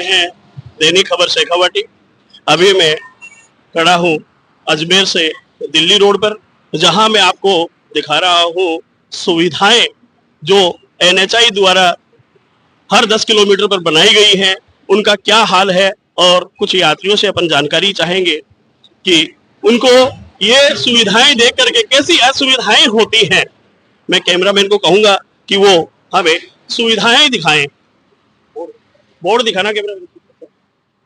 हैं दैनिक खबर शेखावाटी। अभी मैं खड़ा हूँ अजमेर से दिल्ली रोड पर, जहां मैं आपको दिखा रहा हूँ सुविधाएं जो एनएचआई द्वारा हर 10 किलोमीटर पर बनाई गई हैं, उनका क्या हाल है। और कुछ यात्रियों से अपन जानकारी चाहेंगे कि उनको ये सुविधाएं देख करके कैसी असुविधाएं होती हैं। मैं कैमरामैन को कहूंगा कि वो हमें सुविधाएं दिखाएं। बोर्ड दिखाना कैमरामैन,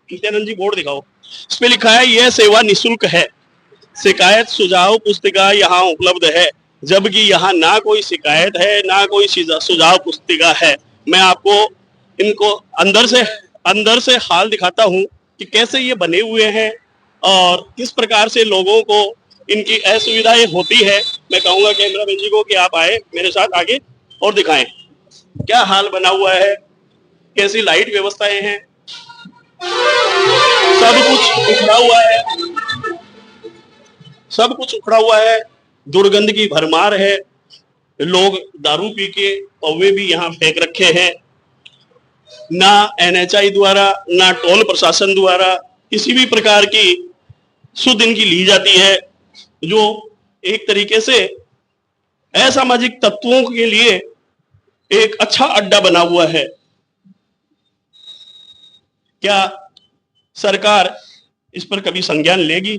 नित्यानंद जी बोर्ड दिखाओ। इस पे लिखा है यह सेवा निःशुल्क है, शिकायत सुझाव पुस्तिका यहाँ उपलब्ध है। जबकि यहाँ ना कोई शिकायत है ना कोई सुझाव पुस्तिका है। मैं आपको इनको अंदर से हाल दिखाता हूँ कि कैसे ये बने हुए हैं और किस प्रकार से लोगों को इनकी असुविधाएं होती है। मैं कहूंगा कैमरामैन जी को कि आप आए मेरे साथ आगे और दिखाएं क्या हाल बना हुआ है, कैसी लाइट व्यवस्थाएं हैं। सब कुछ उखड़ा हुआ है, सब कुछ उखड़ा हुआ है, दुर्गंध की भरमार है। लोग दारू पी के पौवे भी यहाँ फेंक रखे हैं। ना एनएचआई द्वारा ना टोल प्रशासन द्वारा किसी भी प्रकार की सुध इनकी ली जाती है, जो एक तरीके से असामाजिक तत्वों के लिए एक अच्छा अड्डा बना हुआ है। क्या सरकार इस पर कभी संज्ञान लेगी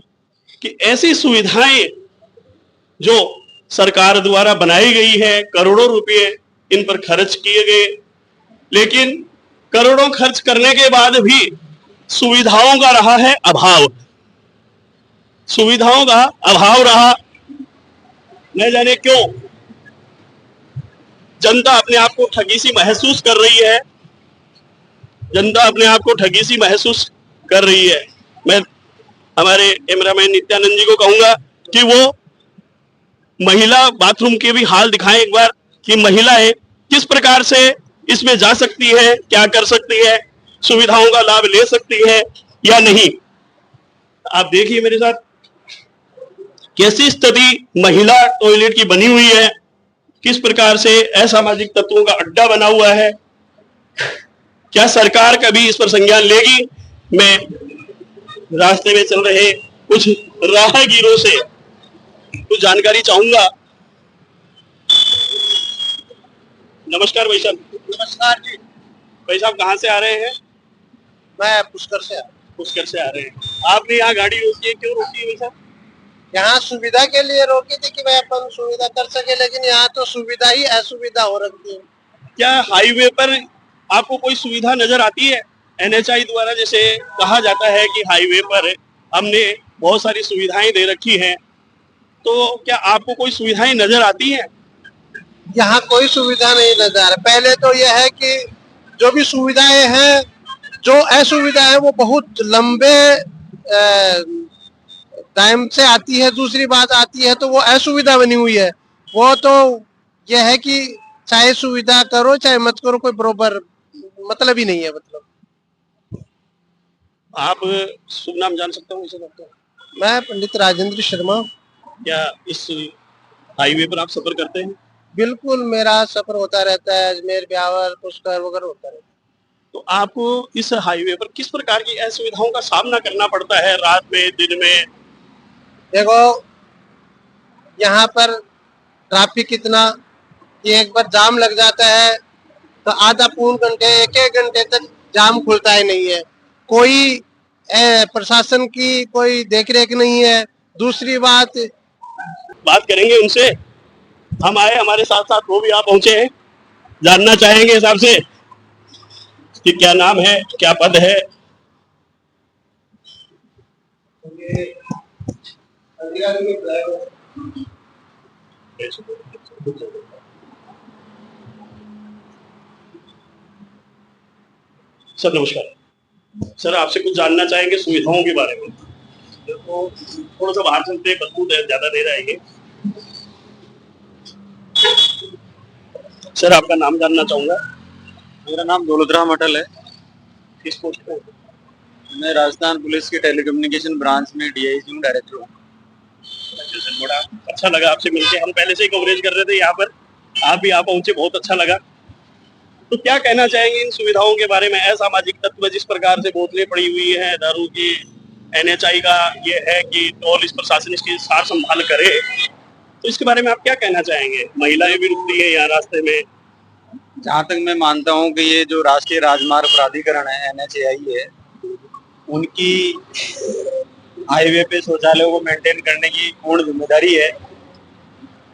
कि ऐसी सुविधाएं जो सरकार द्वारा बनाई गई है, करोड़ों रुपए इन पर खर्च किए गए, लेकिन करोड़ों खर्च करने के बाद भी सुविधाओं का रहा है अभाव। सुविधाओं का अभाव रहा, न जाने क्यों जनता अपने आप को ठगी सी महसूस कर रही है। जनता अपने आप को ठगी सी महसूस कर रही है। मैं हमारे कैमरामैन नित्यानंद जी को कहूंगा कि वो महिला बाथरूम के भी हाल दिखाएं एक बार, कि महिलाएं किस प्रकार से इसमें जा सकती है, क्या कर सकती है, सुविधाओं का लाभ ले सकती है या नहीं। आप देखिए मेरे साथ कैसी स्थिति महिला टॉयलेट की बनी हुई है, किस प्रकार से असामाजिक तत्वों का अड्डा बना हुआ है। क्या सरकार कभी इस पर संज्ञान लेगी? मैं रास्ते में चल रहे कुछ राहगीरों से कुछ जानकारी चाहूंगा। नमस्कार भाई साहब। नमस्कार जी। भाई साहब कहाँ से आ रहे हैं? मैं पुष्कर से आ रहे हैं। आपने यहाँ गाड़ी रोकी है, क्यों रोकी है भाई साहब? यहाँ सुविधा के लिए रोकी थी कि भाई अपन सुविधा कर सके, लेकिन यहाँ तो सुविधा ही असुविधा हो रखी है। क्या हाईवे पर आपको कोई सुविधा नजर आती है? एनएचआई द्वारा जैसे कहा जाता है कि हाईवे पर हमने बहुत सारी सुविधाएं दे रखी हैं, तो क्या आपको कोई सुविधाएं नजर आती हैं? यहाँ कोई सुविधा नहीं नजर आ रहा। पहले तो यह है कि जो भी सुविधाएं हैं, जो असुविधा है वो बहुत लंबे टाइम से आती है। दूसरी बात आती है तो वो असुविधा बनी हुई है। वो तो यह है कि चाहे सुविधा करो चाहे मत करो, कोई बरोबर मतलब ही नहीं है। मतलब आप शुभ नाम जान सकता हूँ इसे आपका? मैं पंडित राजेंद्र शर्मा। क्या इस हाईवे पर आप सफर करते हैं? बिल्कुल, मेरा सफर होता रहता है, अजमेर, ब्यावर, पुष्कर वगैरह होता रहता है। तो आपको इस हाईवे पर किस प्रकार की असुविधाओं का सामना करना पड़ता है, रात में, दिन में? देखो, यहाँ पर ट्रैफिक इतना कि एक बार जाम लग जाता है तो आधा पौन घंटे, एक घंटे तक जाम खुलता ही नहीं है। कोई प्रशासन की कोई देखरेख नहीं है। दूसरी बात करेंगे उनसे। हम आए, हमारे साथ साथ वो भी आप पहुंचे हैं, जानना चाहेंगे हिसाब से कि क्या नाम है, क्या पद है। सर नमस्कार। सर आपसे कुछ जानना चाहेंगे सुविधाओं के बारे में। तो थोड़ा सा बाहर चलते, बदबू ज्यादा दे रहा है ये। सर आपका नाम जानना चाहूंगा। मेरा नाम दौलतराम अटल है। किस पोस्ट पे? मैं राजस्थान पुलिस की टेलीकम्युनिकेशन ब्रांच में डीआईजी हूँ, डायरेक्टर हूँ। अच्छा सर, बड़ा अच्छा लगा आपसे मिलके। हम पहले से ही कवरेज कर रहे थे यहाँ पर, आप भी यहाँ पहुंचे, बहुत अच्छा लगा। तो क्या कहना चाहेंगे इन सुविधाओं के बारे में? असामाजिक तत्व जिस प्रकार से बोतलें पड़ी हुई है दारू की, एनएचआई का ये है कि टोल इस प्रशासन इसकी सार संभाल करे, तो इसके बारे में आप क्या कहना चाहेंगे? महिलाएं भी रुक रही है यहाँ रास्ते में। जहाँ तक मैं मानता हूँ कि ये जो राष्ट्रीय राजमार्ग प्राधिकरण है, NHAI है, उनकी हाईवे पे शौचालयों को मेंटेन करने की पूर्ण जिम्मेदारी है।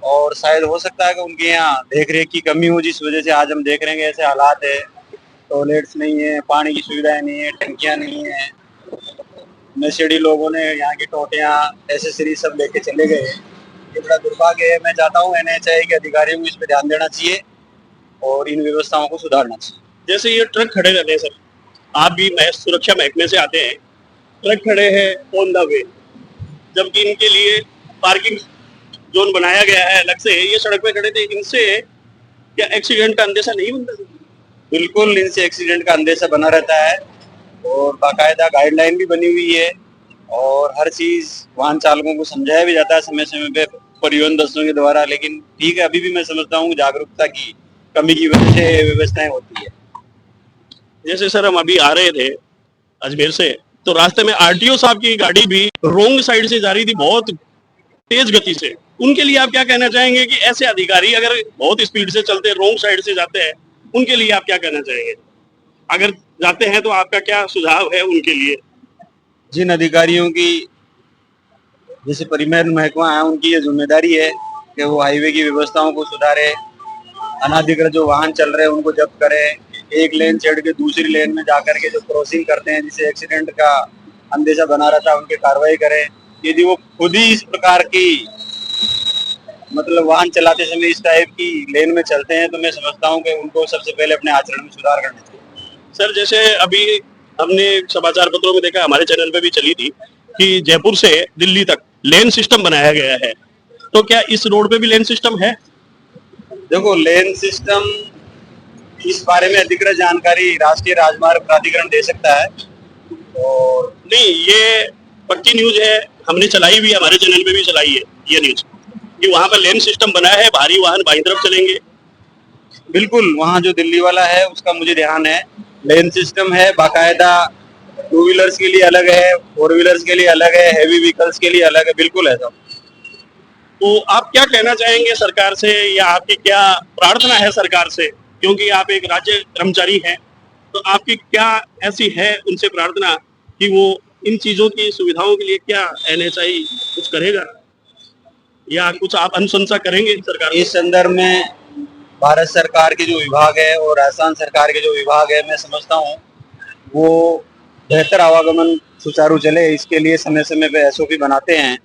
और शायद हो सकता है कि उनके यहाँ देख रेख की कमी हो, जिस वजह से आज हम देख रहे हैं कि ऐसे हालात है। टॉयलेट्स नहीं है, पानी की सुविधाएं नहीं है, टंकियां नहीं है। नशेड़ी लोगों ने यहाँ की टोटियां, एसेसरी सब लेके चले गए। ये बड़ा दुर्भाग्य है। मैं चाहता हूँ NHAI के अधिकारियों को इस पर ध्यान देना चाहिए और इन व्यवस्थाओं को सुधारना चाहिए। जैसे ये ट्रक खड़े रहते हैं सर, आप भी सुरक्षा महकमे से आते हैं, ट्रक खड़े हैं ऑन द वे, जबकि इनके लिए पार्किंग जोन बनाया गया है अलग से, ये सड़क पे खड़े थे, इनसे क्या एक्सीडेंट का अंदेशा नहीं बनता? बिल्कुल, इनसे एक्सीडेंट का अंदेशा बना रहता है और बाकायदा गाइडलाइन भी बनी हुई है और हर चीज वाहन चालकों को समझाया भी जाता है समय समय पे परिवहन दस्तों के द्वारा। लेकिन ठीक है, अभी भी मैं समझता हूँ जागरूकता की कमी की वजह से व्यवस्थाएं होती है। जैसे सर हम अभी आ रहे थे अजमेर से, तो रास्ते में आरटीओ साहब की गाड़ी भी रोंग साइड से जा रही थी बहुत तेज गति से। उनके लिए आप क्या कहना चाहेंगे कि ऐसे अधिकारी अगर बहुत स्पीड से चलते रोंग साइड से जाते हैं, उनके लिए आप क्या कहना चाहेंगे? अगर जाते हैं तो आपका क्या सुझाव है उनके लिए? जिन अधिकारियों की जैसे परिवहन महकमा है, उनकी ये जिम्मेदारी है कि वो हाईवे की व्यवस्थाओं को सुधारे, अनाधिकृत जो वाहन चल रहे हैं उनको जब्त करें, एक लेन छोड़ के दूसरी लेन में जाकर के जो क्रॉसिंग करते हैं जिससे एक्सीडेंट का अंदेशा बना रहता है, उनकी कार्रवाई करें। यदि वो खुद ही इस प्रकार की मतलब वाहन चलाते समय इस टाइप की लेन में चलते हैं, तो मैं समझता हूँ कि उनको सबसे पहले अपने आचरण में सुधार करना चाहिए। सर जैसे अभी हमने समाचार पत्रों में देखा, हमारे चैनल पे भी चली थी कि जयपुर से दिल्ली तक लेन सिस्टम बनाया गया है, तो क्या इस रोड पे भी लेन सिस्टम है? देखो, लेन सिस्टम इस बारे में अधिकृत जानकारी राष्ट्रीय राजमार्ग प्राधिकरण दे सकता है। और नहीं, ये पक्की न्यूज है, हमने चलाई भी है, हमारे चैनल पे भी चलाई है ये न्यूज कि वहां पर लेन सिस्टम बना है, भारी वाहन बाईं तरफ चलेंगे। बिल्कुल, वहाँ जो दिल्ली वाला है उसका मुझे ध्यान है, लेन सिस्टम है बाकायदा। टू व्हीलर्स के लिए अलग है, फोर व्हीलर्स के लिए अलग है, हैवी व्हीकल्स के लिए अलग है। बिल्कुल है सब। तो आप क्या कहना चाहेंगे सरकार से, या आपकी क्या प्रार्थना है सरकार से? क्योंकि आप एक राज्य कर्मचारी हैं, तो आपकी क्या ऐसी है उनसे प्रार्थना कि वो इन चीजों की सुविधाओं के लिए क्या NHAI कुछ करेगा, या कुछ आप अनुशंसा करेंगे सरकार को? इस संदर्भ में भारत सरकार के जो विभाग है और राजस्थान सरकार के जो विभाग है, मैं समझता हूँ वो बेहतर आवागमन सुचारू चले, इसके लिए समय समय पे SOP बनाते हैं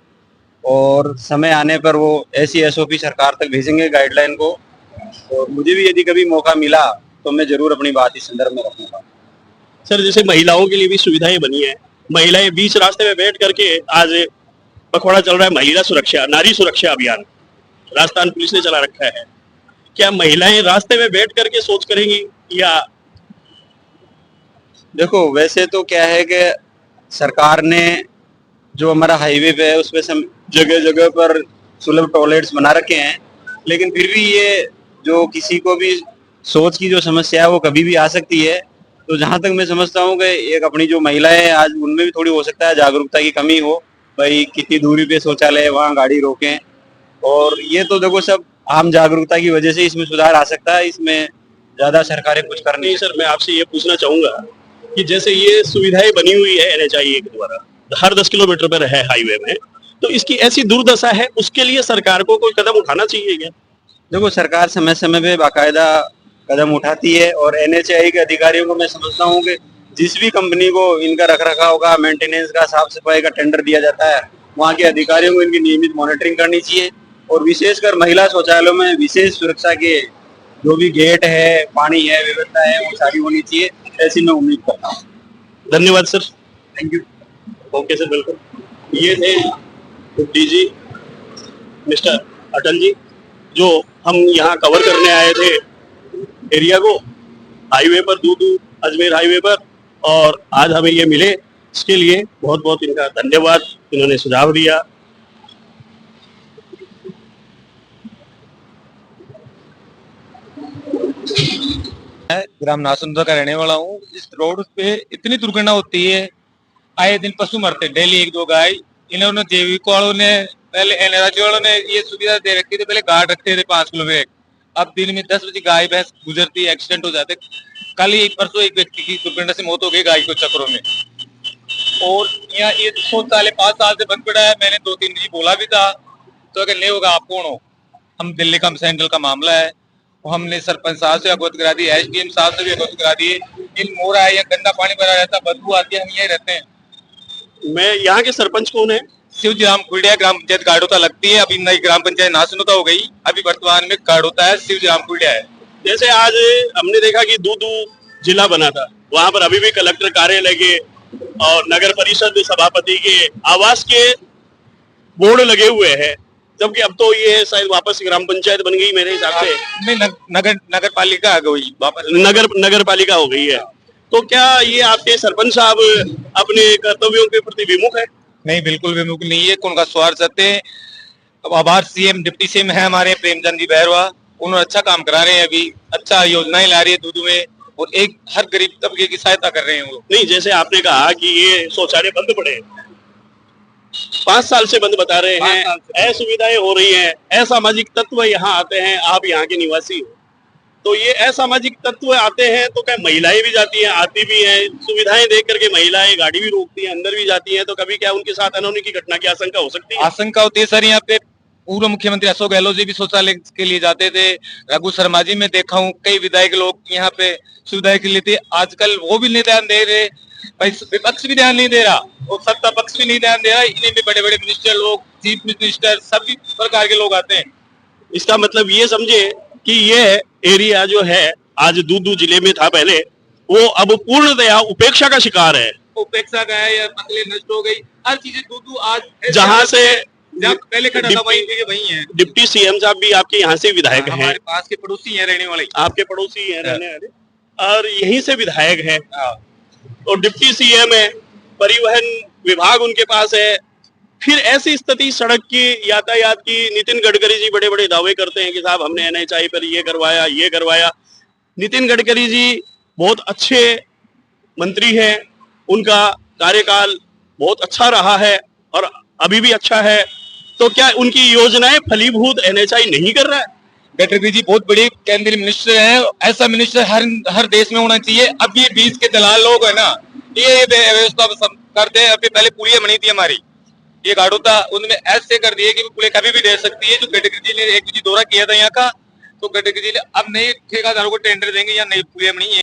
और समय आने पर वो ऐसी SOP सरकार तक भेजेंगे गाइडलाइन को। और मुझे भी यदि कभी मौका मिला तो मैं जरूर अपनी बात इस संदर्भ में रखूंगा। सर जैसे महिलाओं के लिए भी सुविधाएं बनी है, महिलाएं बीच रास्ते में बैठ करके आज पखवाड़ा चल रहा है महिला सुरक्षा, नारी सुरक्षा अभियान, राजस्थान पुलिस ने चला रखा है। क्या महिलाएं रास्ते में बैठ करके सोच करेंगी, या? देखो, वैसे तो क्या है कि सरकार ने जो हमारा हाईवे पे है उसपे जगह जगह पर सुलभ टॉयलेट्स बना रखे हैं, लेकिन फिर भी ये जो किसी को भी सोच की जो समस्या है वो कभी भी आ सकती है। तो जहां तक मैं समझता हूँ कि एक अपनी जो महिलाएं हैं आज, उनमें भी थोड़ी हो सकता है जागरूकता की कमी हो, भाई कितनी दूरी पे शौचालय है वहाँ गाड़ी रोकें। और ये तो देखो सब आम जागरूकता की वजह से इसमें सुधार आ सकता है, इसमें ज्यादा सरकारें कुछ कर नहीं। नहीं सर, मैं आपसे ये पूछना चाहूंगा कि जैसे ये सुविधाएं बनी हुई है NHAI के द्वारा, हर 10 किलोमीटर पर है हाईवे में, तो इसकी ऐसी दुर्दशा है, उसके लिए सरकार को कोई कदम उठाना चाहिए क्या? देखो, सरकार समय समय पे बाकायदा कदम उठाती है और NHAI के अधिकारियों को मैं समझता हूँ कि जिस भी कंपनी को इनका रखरखाव का, मेंटेनेंस का, साफ सफाई का टेंडर दिया जाता है, वहाँ के अधिकारियों को इनकी नियमित मॉनिटरिंग करनी चाहिए। और विशेषकर महिला शौचालयों में विशेष सुरक्षा के जो भी गेट है, पानी है, व्यवस्था है, वो सारी होनी चाहिए, ऐसी मैं उम्मीद करता हूँ। धन्यवाद sir. Thank you. Okay sir, बिल्कुल। ये थे DG मिस्टर अटल जी, जो हम यहाँ कवर करने आए थे एरिया को, हाईवे पर, दूदू अजमेर हाईवे पर, और आज हमें ये मिले, इसके लिए बहुत बहुत इनका धन्यवाद, इन्होंने सुझाव दिया। ग्राम नासुंदा का रहने वाला हूँ। इस रोड पे इतनी दुर्घटना होती है, आए दिन पशु मरते, डेली एक दो गाय। इन्होंने जैविक वालों ने, पहले एनआरजी वालों ने ये सुविधा दे रखी थी, पहले गार्ड रखते थे 5 किलोमीटर। अब दिन में 10 बजे गाय भैंस गुजरती है, एक्सीडेंट हो जाते। कल ही परसों एक व्यक्ति की दुर्घटना से मौत हो गई गाय को चक्करों में। और यहाँ ये शौचालय 5 साल से बंद पड़ा है। मैंने 2-3 जी बोला भी था, तो अगर नहीं होगा आप कौन हो? हम दिल्ली का सेंट्रल का मामला है, और हमने सरपंच साहब से अवगत करा दिया, एसडीएम साहब से भी अवगत करा दिए। इन मोरा है या गंदा पानी भरा रहता, बदबू आती है, हम यही रहते हैं। मैं यहाँ के सरपंच कौन है? शिवजी राम खुड़िया, ग्राम पंचायत गाड़ोता लगती है। अभी नई ग्राम पंचायत नासुनोता हो गई, अभी वर्तमान में गाड़ोता है, शिवजी राम खुड़िया है। जैसे आज हमने देखा कि दूदू जिला बना था, वहां पर अभी भी कलेक्टर कार्यालय के और नगर परिषद सभापति के आवास के बोर्ड लगे हुए हैं, जबकि अब तो ये शायद वापस ग्राम पंचायत बन गई मेरे हिसाब से। नहीं, नगर पालिका आ गई वापस, नगर पालिका हो गई है। तो क्या ये आपके सरपंच साहब अपने कर्तव्यों के प्रति विमुख है? नहीं, बिल्कुल भी मुमकिन नहीं है। कौन का स्वार्थ चाहते हैं? अब आभार सीएम डिप्टी सीएम है हमारे प्रेमचंद जी बैरवा, उन्होंने अच्छा काम करा रहे हैं, अभी अच्छा योजनाएं ला रही है दूध में, और एक हर गरीब तबके की सहायता कर रहे हैं वो लोग। नहीं, जैसे आपने कहा कि ये शौचालय बंद पड़े, 5 साल से बंद बता रहे हैं, असुविधाएं हो रही हैं, असामाजिक तत्व यहाँ आते हैं, आप यहाँ के निवासी हो, तो ये असामाजिक तत्व आते हैं तो क्या महिलाएं भी जाती हैं, आती भी हैं, सुविधाएं देख करके महिलाएं गाड़ी भी रोकती हैं, अंदर भी जाती हैं, तो कभी क्या उनके साथ अनहोनी की घटना की आशंका हो सकती है? आशंका होती है सर। यहाँ पे पूर्व मुख्यमंत्री अशोक गहलोत जी भी शौचालय के लिए जाते थे, रघु शर्मा जी में देखा हूँ, कई विधायक लोग यहाँ पे सुविधाएं के लिए थे। आजकल वो भी नहीं ध्यान दे रहे, विपक्ष भी ध्यान नहीं दे रहा, और सत्ता पक्ष भी नहीं ध्यान दे रहा। इन्हें भी बड़े बड़े मिनिस्टर लोग, चीफ मिनिस्टर, सभी प्रकार के लोग आते हैं। इसका मतलब ये समझे कि ये एरिया जो है आज दूदू जिले में था पहले, वो अब पूर्णतया उपेक्षा का शिकार है। उपेक्षा का है या फसलें नष्ट हो गई, हर चीजें दूदू आज जहाँ से जहाँ पहले खड़ा था वही है। डिप्टी सीएम साहब भी आपके यहाँ से विधायक हैं, हमारे पास के पड़ोसी हैं रहने वाले, आपके पड़ोसी हैं रहने वाले, और यहीं से विधायक है, और डिप्टी सीएम है, परिवहन विभाग उनके पास है। फिर ऐसी स्थिति सड़क की, यातायात की, नितिन गडकरी जी बड़े बड़े दावे करते हैं कि साहब हमने एनएचआई पर ये करवाया। नितिन गडकरी जी बहुत अच्छे मंत्री हैं, उनका कार्यकाल बहुत अच्छा रहा है और अभी भी अच्छा है, तो क्या उनकी योजनाएं फलीभूत एनएचआई नहीं कर रहा है? गडकरी जी बहुत बड़ी केंद्रीय मिनिस्टर हैं, ऐसा मिनिस्टर हर देश में होना चाहिए। अब ये बीच के दलाल लोग है ना, ये व्यवस्था करते हैं। अभी पहले पुलिया बनी थी हमारी, ये गाड़ोता, उनमें ऐसे कर दिए कि पुलिया कभी भी दे सकती है। जो गडकरी जी ने एक दौरा किया था यहाँ का, तो गडकरी जी ने अब नए ठेकेदारों को टेंडर देंगे या नई पुलिया बनी है।